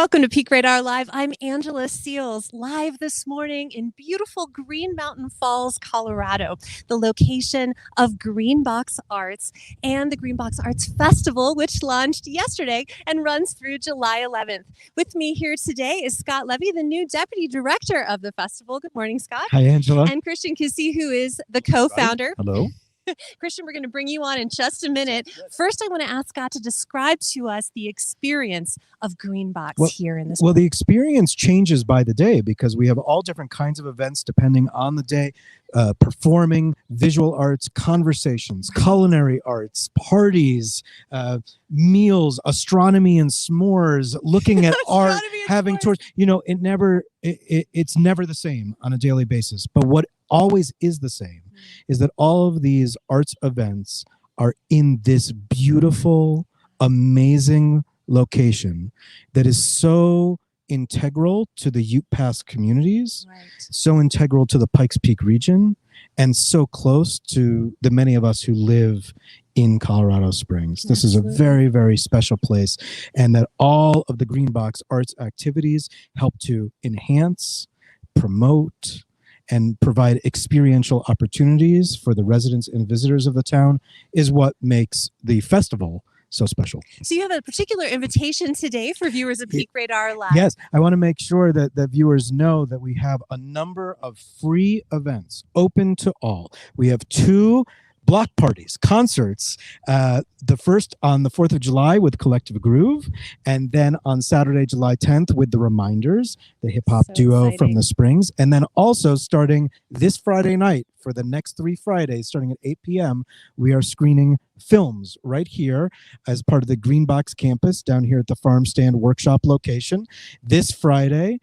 Welcome to Peak Radar Live. I'm Angela Seals, live this morning in beautiful Green Mountain Falls, Colorado, the location of Greenbox Arts and the Greenbox Arts Festival, which launched yesterday and runs through July 11th. With me here today is Scott Levy, the new deputy director of the festival. Good morning, Scott. Hi, Angela. And Christian Kissy, who is the co-founder. Hello. Christian, we're going to bring you on in just a minute. First, I want to ask Scott to describe to us the experience of Greenbox here in this. Well, the experience changes by the day because we have all different kinds of events depending on the day. Performing, visual arts, conversations, culinary arts, parties, meals, astronomy and s'mores, looking at art, having tours. You know, it's never the same on a daily basis. But what always is the same is that all of these arts events are in this beautiful, amazing location that is so integral to the Ute Pass communities, so integral to the Pikes Peak region, and so close to the many of us who live in Colorado Springs. This is a very, very special place, and that all of the Greenbox Arts activities help to enhance, promote, and provide experiential opportunities for the residents and visitors of the town is what makes the festival so special. So you have a particular invitation today for viewers of Peak Radar Live. Yes, I want to make sure that the viewers know that we have a number of free events open to all. We have 2 block parties, concerts, the first on the 4th of July with Collective Groove, and then on Saturday, July 10th with The Reminders, the hip-hop duo from the Springs, and then also starting this Friday night for the next 3 Fridays, starting at 8 p.m., we are screening films right here as part of the Greenbox campus down here at the Farm Stand Workshop location. This Friday,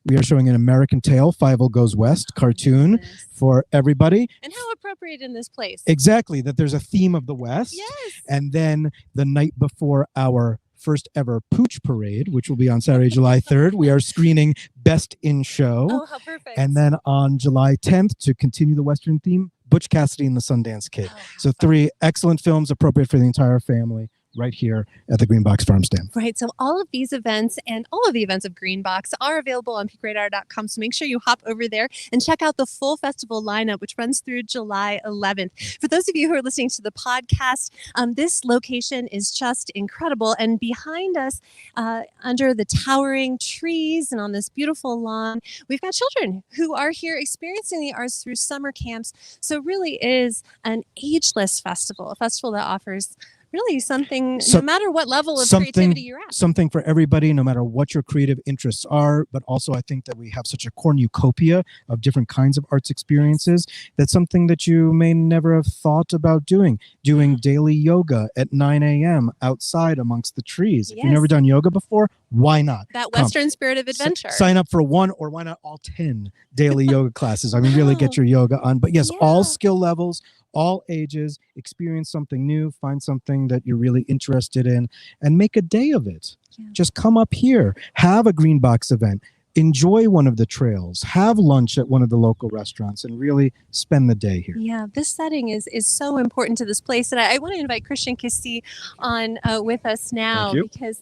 we are showing an American Tail, Fievel Goes West cartoon for everybody. And how appropriate in this place. Exactly, that there's a theme of the West. Yes. And then the night before our first ever Pooch Parade, which will be on Saturday, July 3rd, we are screening Best in Show. Oh, how perfect. And then on July 10th, to continue the Western theme, Butch Cassidy and the Sundance Kid. So 3 excellent films appropriate for the entire family right here at the Greenbox Farm Stand. Right. So all of these events and all of the events of Greenbox are available on peakradar.com. So make sure you hop over there and check out the full festival lineup, which runs through July 11th. For those of you who are listening to the podcast, this location is just incredible. And behind us, under the towering trees and on this beautiful lawn, we've got children who are here experiencing the arts through summer camps. So it really is an ageless festival, a festival that offers really something, no matter what level of creativity you're at. Something for everybody, no matter what your creative interests are. But also I think that we have such a cornucopia of different kinds of arts experiences. That's something that you may never have thought about doing. Doing daily yoga at 9 a.m. outside amongst the trees. If you've never done yoga before, why not? That Western spirit of adventure. Sign up for 1 or why not all 10 daily yoga classes. I mean, really get your yoga on. But yes, all skill levels, all ages, experience something new, find something that you're really interested in, and make a day of it. Just come up here, have a Greenbox event, enjoy one of the trails, have lunch at one of the local restaurants, and really spend the day here. Yeah, this setting is so important to this place. And I want to invite Christian Kissy on with us now because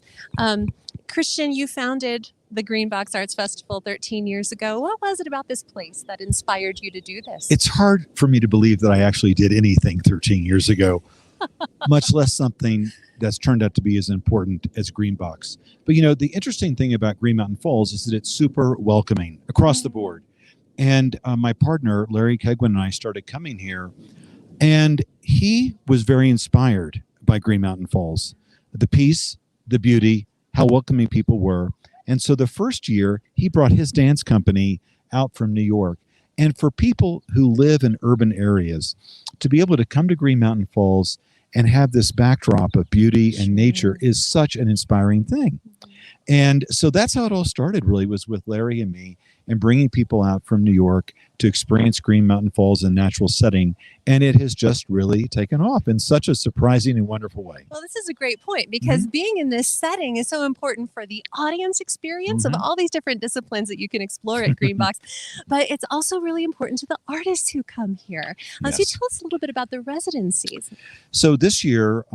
Christian, you founded the Greenbox Arts Festival 13 years ago. What was it about this place that inspired you to do this? It's hard for me to believe that I actually did anything 13 years ago, much less something that's turned out to be as important as Greenbox. But you know, the interesting thing about Green Mountain Falls is that it's super welcoming across the board. And my partner, Larry Kegwin, and I started coming here, and he was very inspired by Green Mountain Falls. The peace, the beauty, how welcoming people were. And so the first year, he brought his dance company out from New York. And for people who live in urban areas, to be able to come to Green Mountain Falls and have this backdrop of beauty and nature is such an inspiring thing. And so that's how it all started, really, was with Larry and me. and bringing people out from New York to experience Green Mountain Falls in natural setting. And it has just really taken off in such a surprising and wonderful way. Well, this is a great point because being in this setting is so important for the audience experience of all these different disciplines that you can explore at Greenbox, but it's also really important to the artists who come here. So you tell us a little bit about the residencies. So this year,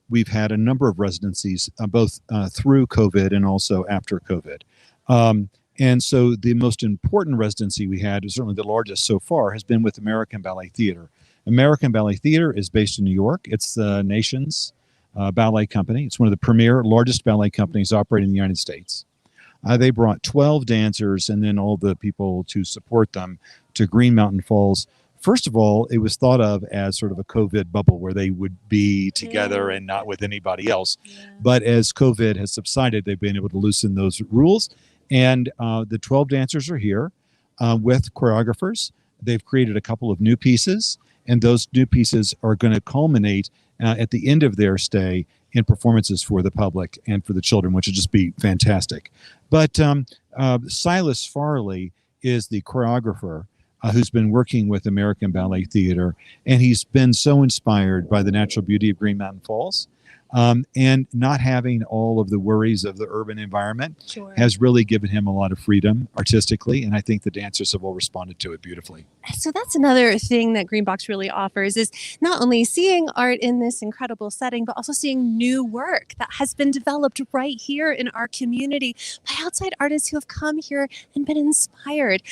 we've had a number of residencies, both through COVID and also after COVID. And so the most important residency we had, certainly the largest so far, has been with American Ballet Theater. American Ballet Theater is based in New York. It's the nation's ballet company. It's one of the premier, largest ballet companies operating in the United States. They brought 12 dancers and then all the people to support them to Green Mountain Falls. First of all, it was thought of as sort of a COVID bubble where they would be together and not with anybody else. But as COVID has subsided, they've been able to loosen those rules. And the 12 dancers are here with choreographers. They've created a couple of new pieces, and those new pieces are going to culminate at the end of their stay in performances for the public and for the children, which will just be fantastic. But Silas Farley is the choreographer who's been working with American Ballet Theater, and he's been so inspired by the natural beauty of Green Mountain Falls. And not having all of the worries of the urban environment has really given him a lot of freedom artistically, and I think the dancers have all responded to it beautifully. So that's another thing that Greenbox really offers is not only seeing art in this incredible setting, but also seeing new work that has been developed right here in our community by outside artists who have come here and been inspired.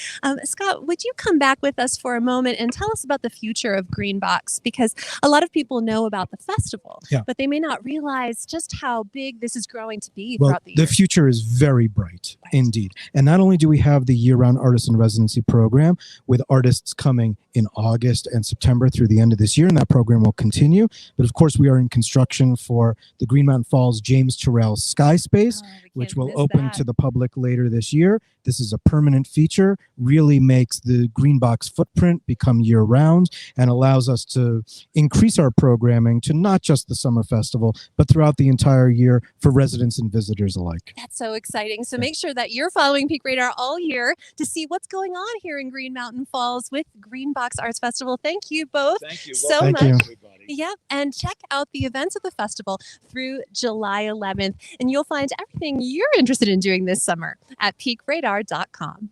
Scott, would you come back with us for a moment and tell us about the future of Greenbox? Because a lot of people know about the festival, but they may not realize just how big this is growing to be throughout the year. The future is very bright indeed. And not only do we have the year-round artist in residency program with artists coming in August and September through the end of this year, and that program will continue. But of course, we are in construction for the Green Mountain Falls James Turrell Sky Space, which will open to the public later this year. This is a permanent feature, really makes the Greenbox footprint become year-round and allows us to increase our programming to not just the summer festival, but throughout the entire year for residents and visitors alike. That's so exciting. So make sure that you're following Peak Radar all year to see what's going on here in Green Mountain Falls with Greenbox Arts Festival. Thank you both so much. Yep. And check out the events of the festival through July 11th, and you'll find everything you're interested in doing this summer at peakradar.com.